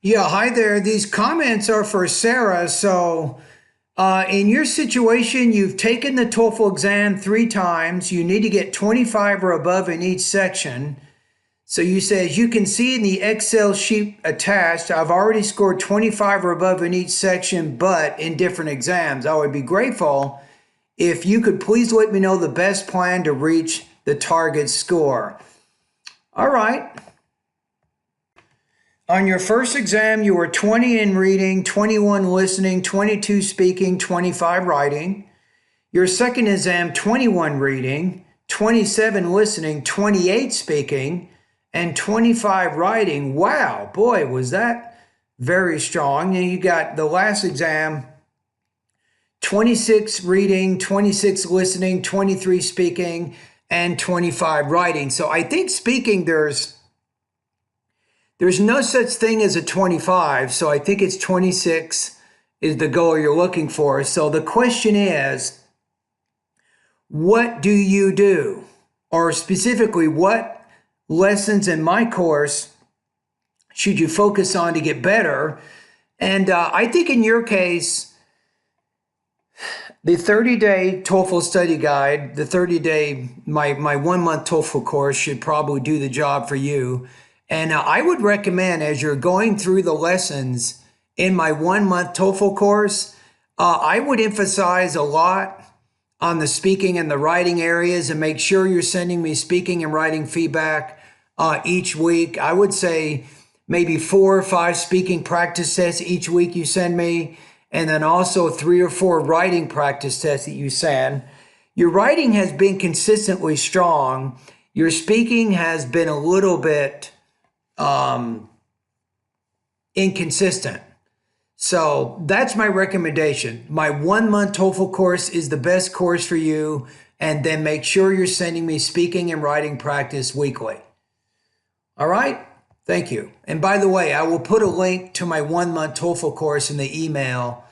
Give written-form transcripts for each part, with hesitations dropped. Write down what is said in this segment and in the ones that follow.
Yeah, hi there. These comments are for Sarah. In your situation, you've taken the TOEFL exam 3 times. You need to get 25 or above in each section. So you say, as you can see in the Excel sheet attached, I've already scored 25 or above in each section, but in different exams. I would be grateful if you could please let me know the best plan to reach the target score. All right. On your first exam, you were 20 in reading, 21 listening, 22 speaking, 25 writing. Your second exam, 21 reading, 27 listening, 28 speaking, and 25 writing. Wow, boy, was that very strong. And you got the last exam, 26 reading, 26 listening, 23 speaking, and 25 writing. So I think speaking, there's no such thing as a 25, so I think it's 26 is the goal you're looking for. So the question is, what do you do? Or specifically, what lessons in my course should you focus on to get better? And I think in your case, the 30-day TOEFL study guide, the 30-day, my 1-month TOEFL course should probably do the job for you. And I would recommend, as you're going through the lessons in my 1-month TOEFL course, I would emphasize a lot on the speaking and the writing areas, and make sure you're sending me speaking and writing feedback each week. I would say maybe 4 or 5 speaking practice tests each week you send me, and then also 3 or 4 writing practice tests that you send. Your writing has been consistently strong. Your speaking has been a little bit inconsistent. So that's my recommendation. My 1-month TOEFL course is the best course for you. And then make sure you're sending me speaking and writing practice weekly. All right. Thank you. And by the way, I will put a link to my 1-month TOEFL course in the email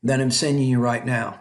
that I'm sending you right now.